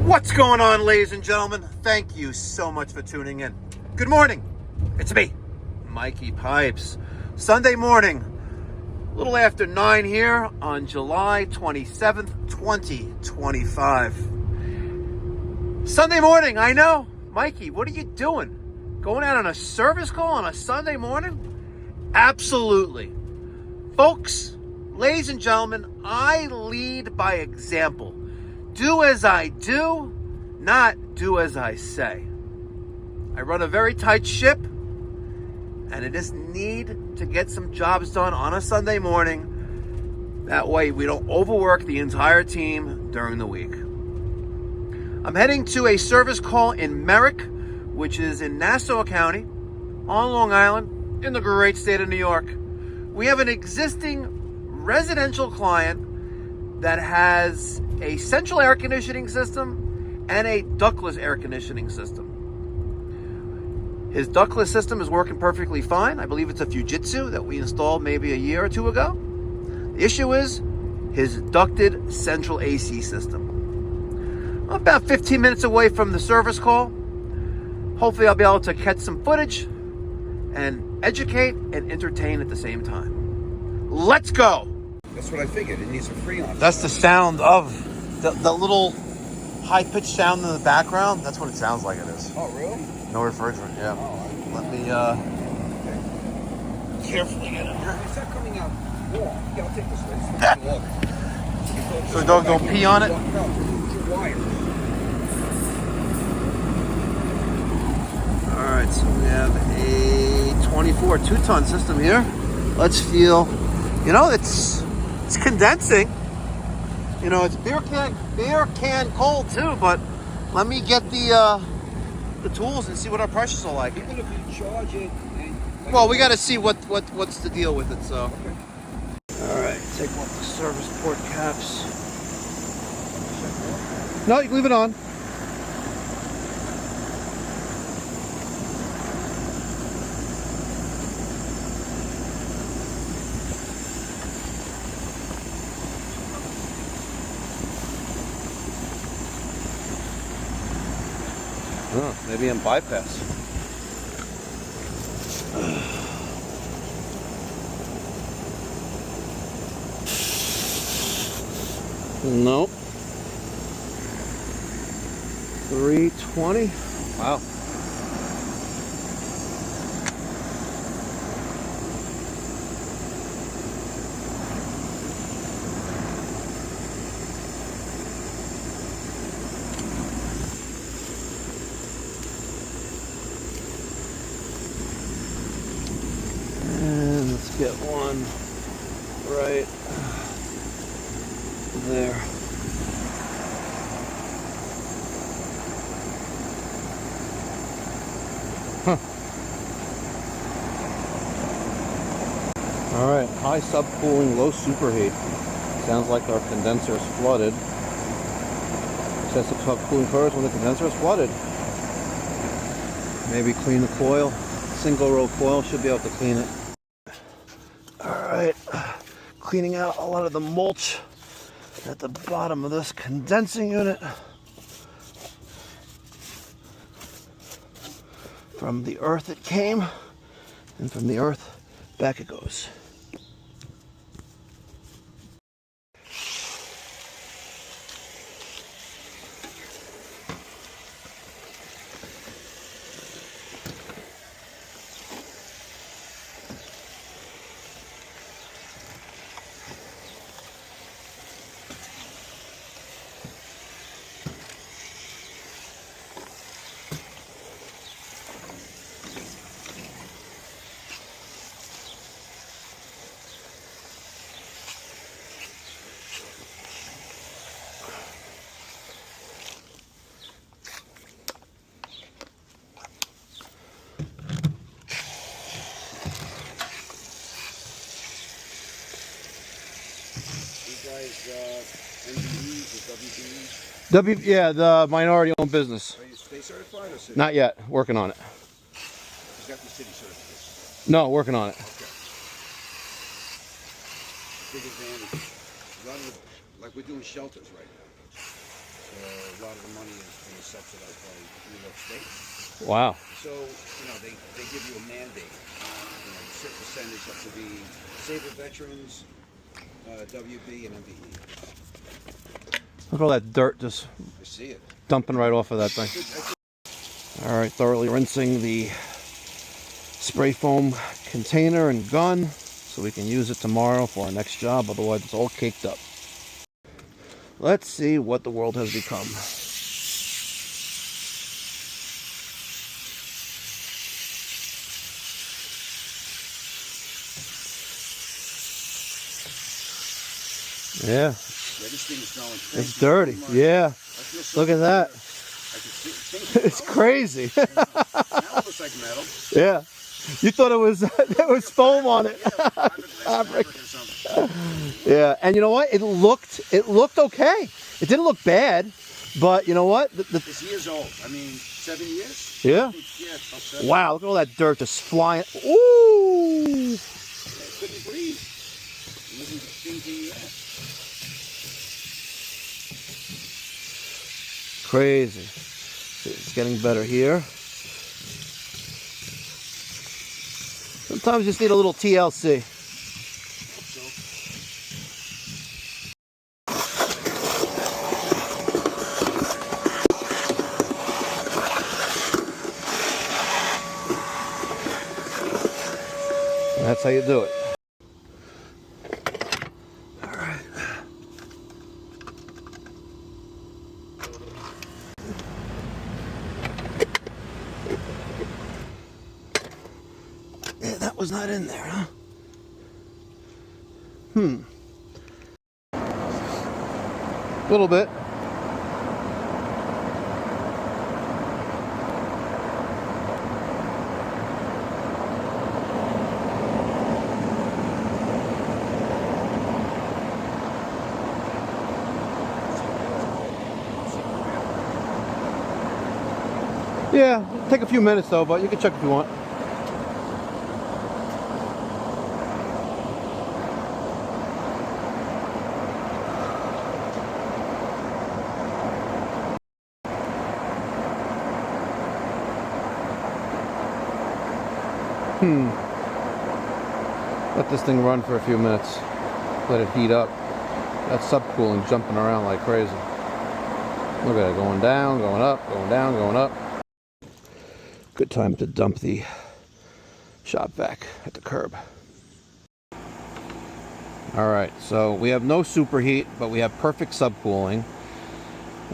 What's going on, ladies and gentlemen? Thank you so much for tuning in. Good morning. It's me, Mikey Pipes. Sunday morning, a little after 9 here on July 27th, 2025. Sunday morning, I know. Mikey, what are you doing? Going out on a service call on a Sunday morning? Absolutely. Folks, ladies and gentlemen, I lead by example. Do as I do, not do as I say. I run a very tight ship, and I just need to get some jobs done on a Sunday morning. That way we don't overwork the entire team during the week. I'm heading to a service call in Merrick, which is in Nassau County, on Long Island, in the great state of New York. We have an existing residential client that has a central air conditioning system and a ductless air conditioning system. His ductless system is working perfectly fine. I believe it's a Fujitsu that we installed maybe a year or two ago. The issue is his ducted central AC system. I'm about 15 minutes away from the service call. Hopefully I'll be able to catch some footage and educate and entertain at the same time. Let's go! That's what I figured. It needs a Freon. That's the sound of the little high-pitched sound in the background. That's what it sounds like it is. Oh, really? No refrigerant, yeah. Oh, Let me carefully get in here. It's not coming out warm. Yeah, I'll take this way. It's Yeah. not water. So the dog don't pee on it? No, it's a wire. Alright, so we have a 24 2-ton system here. Let's feel, it's condensing. It's beer can cold too, but let me get the tools and see what our pressures are like. Even if you charge it and... Well, we got to see what's the deal with it, so. Okay. Alright, take off the service port caps. No, you can leave it on. Oh, maybe I'm bypass. Nope. 320. Wow. Let's get one right there. Huh. All right, high subcooling, low superheat. Sounds like our condenser is flooded. Excessive subcooling occurs when the condenser is flooded. Maybe clean the coil. Single row coil should be able to clean it. Alright, cleaning out a lot of the mulch at the bottom of this condensing unit. From the earth it came, and from the earth back it goes. MWBEs or WBEs? Yeah, the minority-owned business. Are you state certified or city? Not yet. Working on it. You got the city certification. No, working on it. Okay. Big advantage. A lot of like we're doing shelters right now. So a lot lot of the money is being subsidized by New York State. Wow. So, they give you a mandate. A certain percentage have to be disabled veterans, WB, and MWBE. Look at all that dirt just I see it. dumping right off of that thing. All right, thoroughly rinsing the spray foam container and gun so we can use it tomorrow for our next job. Otherwise, it's all caked up. Let's see what the world has become. Yeah. This thing is going It's dirty. Yeah. Look at that. I can see it. It's crazy. Now it looks like metal. Yeah. You thought it was there was foam on it. Fabric or something. Yeah. And you know what? It looked okay. It didn't look bad, but you know what? It's years old. I mean, 7 years? Yeah. Yeah, it's about 7. Wow, look at all that dirt just flying. Ooh. I couldn't breathe. It wasn't stinky yet. Crazy. It's getting better here. Sometimes you just need a little TLC. That's how you do it. All right. Yeah, that was not in there, huh? A little bit. Yeah, take a few minutes though, but you can check if you want. Let this thing run for a few minutes. Let it heat up. That's subcooling jumping around like crazy. Look at it going down, going up, going down, going up. Good time to dump the shop vac at the curb. Alright, so we have no superheat, but we have perfect subcooling.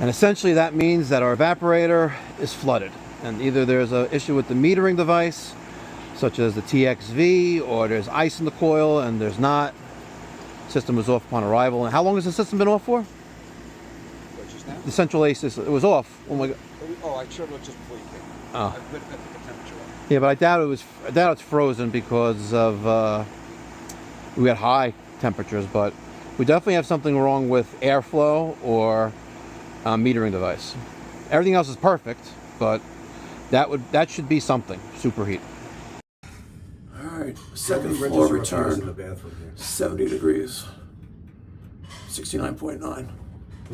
And essentially that means that our evaporator is flooded. And either there's an issue with the metering device, such as the TXV, or there's ice in the coil and there's not. System was off upon arrival. And how long has the system been off for? What, just now? The central AC system, it was off. Oh my God. Oh, I turned it just before you came. Oh. I put the temperature on. Yeah, but I doubt it's frozen because of we had high temperatures, but we definitely have something wrong with airflow or metering device. Everything else is perfect, but that should be something. Superheat. All right, second floor return. In the bathroom here. 70 degrees. 69.9.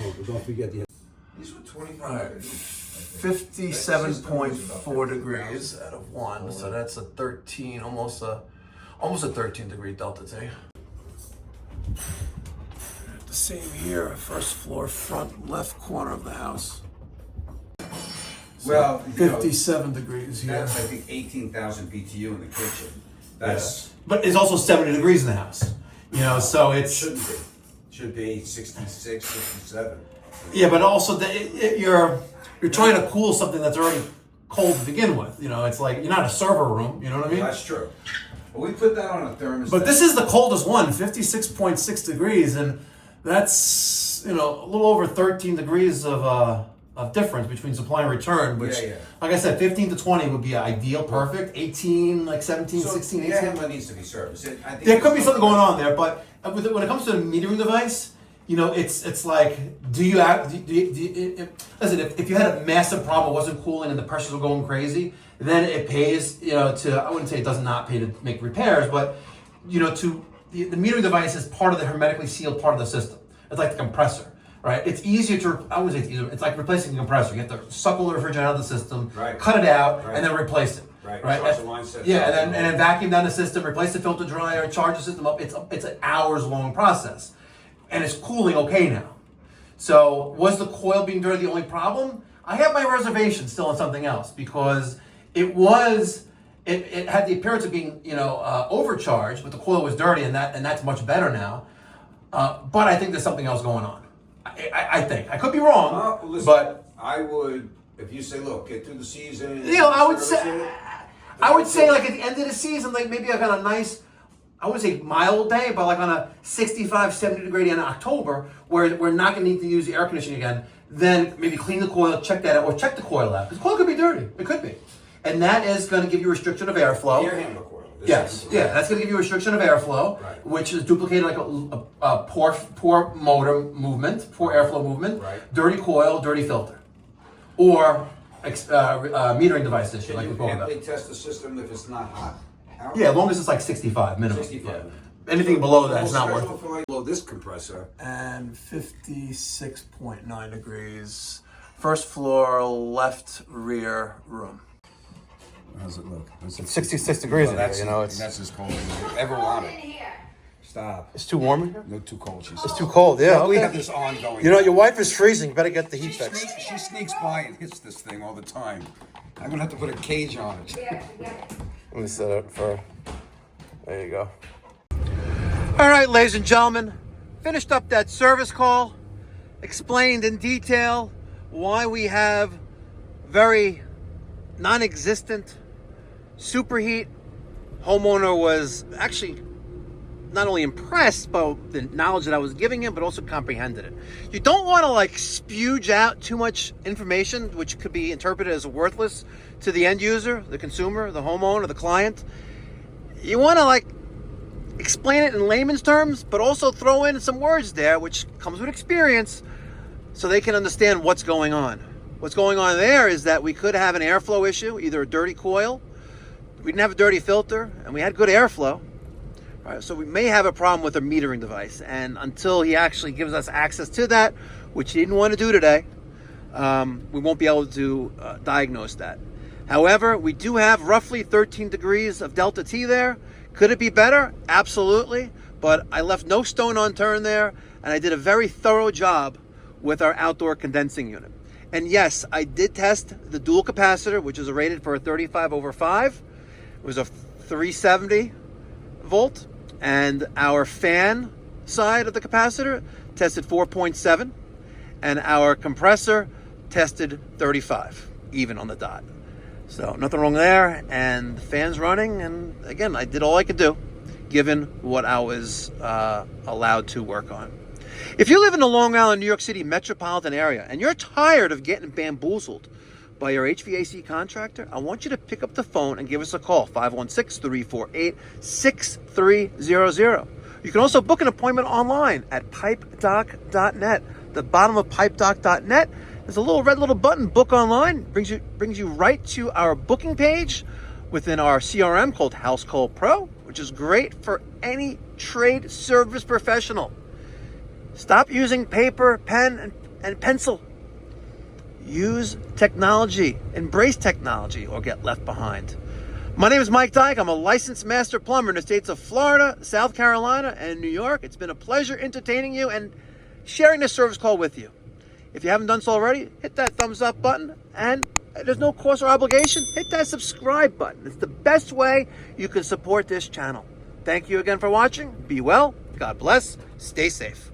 Oh, but don't forget these were 25. 57.4 degrees out of 1, so that's a 13, almost a 13 degree delta T. The same here, first floor, front left corner of the house. So Well, 57 degrees here. That's, I think, 18,000 BTU in the kitchen. That's But it's also 70 degrees in the house. So it's shouldn't be. Should be 66, 67. yeah, but also you're trying to cool something that's already cold to begin with. It's like you're not in a server room. You know what I mean? That's true. But we put that on a thermostat. But this is the coldest one, 56.6 degrees, and that's a little over 13 degrees of difference between supply and return. Which, like I said, 15 to 20 would be ideal, perfect. 18, like 17, 16, 18. That needs to be serviced. I think There could be something going on there, but when it comes to the metering device, it's like, listen, if you had a massive problem, it wasn't cooling, and the pressures were going crazy, then it pays, I wouldn't say it does not pay to make repairs, but, the metering device is part of the hermetically sealed part of the system. It's like the compressor. right? It's easier to, I wouldn't say it's easier, it's like replacing a compressor. You have to suck all the refrigerant out of the system, Right. cut it out, Right. and then replace it. Right. Right. Charge the line sets Yeah, up. and then vacuum down the system, replace the filter dryer, charge the system up. It's an hours long process, and it's cooling okay now. So was the coil being dirty the only problem? I have my reservations still on something else because it had the appearance of being overcharged, but the coil was dirty, and that's much better now. But I think there's something else going on. I think I could be wrong, Listen, but I would, if you say, look, get through the season. I would service say. it, I would say like at the end of the season, like maybe like on a nice, I wouldn't say mild day, but like on a 65, 70 degree day in October, where we're not going to need to use the air conditioning again, then maybe clean the coil, check that out, or check the coil out. Because coil could be dirty. It could be. And that is going to give you restriction of airflow. Air handler coil. Yes, yeah, that's going to give you restriction of airflow, Right. which is duplicated like a poor motor movement, poor airflow movement, Right. dirty coil, dirty filter, or metering device issue like we're talking Can't about. they test the system if it's not hot? Out? Yeah, as long as it's like 65 minimum. 65. Yeah. Anything below that is not worth Special it. for like below this compressor. And 56.9 degrees. First floor, left rear room. How's it look? It's 66 degrees in here, That's, you know, it's that's as cold as you ever want it. Stop. it's too warm in here? No, too cold. She said. It's too cold, yeah. We Okay. have this ongoing. You know, your wife is freezing. You better get the heat She fixed. sneaks by and hits this thing all the time. I'm gonna have to put a cage on it. Let me set it for. There you go. All right, ladies and gentlemen, finished up that service call, explained in detail why we have very non-existent superheat. Homeowner was actually not only impressed by the knowledge that I was giving him, but also comprehended it. You don't want to like spewge out too much information, which could be interpreted as worthless to the end user, the consumer, the homeowner, the client. You want to like explain it in layman's terms, but also throw in some words there, which comes with experience, so they can understand what's going on. What's going on there is that we could have an airflow issue, either a dirty coil, we didn't have a dirty filter, and we had good airflow. Right, so we may have a problem with a metering device, and until he actually gives us access to that, which he didn't want to do today, we won't be able to diagnose that. However, we do have roughly 13 degrees of delta T there. Could it be better? Absolutely, but I left no stone unturned there, and I did a very thorough job with our outdoor condensing unit. And yes, I did test the dual capacitor, which is rated for a 35/5. It was a 370 volt, and our fan side of the capacitor tested 4.7, and our compressor tested 35, even on the dot. So nothing wrong there, and the fan's running, and again, I did all I could do, given what I was allowed to work on. If you live in the Long Island, New York City metropolitan area, and you're tired of getting bamboozled by your HVAC contractor, I want you to pick up the phone and give us a call, 516-348-6300. You can also book an appointment online at pipedoc.net. The bottom of pipedoc.net, there's a red little button, book online. Brings you right to our booking page within our CRM called House Call Pro, which is great for any trade service professional. Stop using paper, pen, and pencil. Use technology, embrace technology, or get left behind. My name is Mike Dyke. I'm a licensed master plumber in the states of Florida, South Carolina, and New York. It's been a pleasure entertaining you and sharing this service call with you. If you haven't done so already, hit that thumbs up button, and there's no cost or obligation. Hit that subscribe button. It's the best way you can support this channel. Thank you again for watching. Be well. God bless. Stay safe.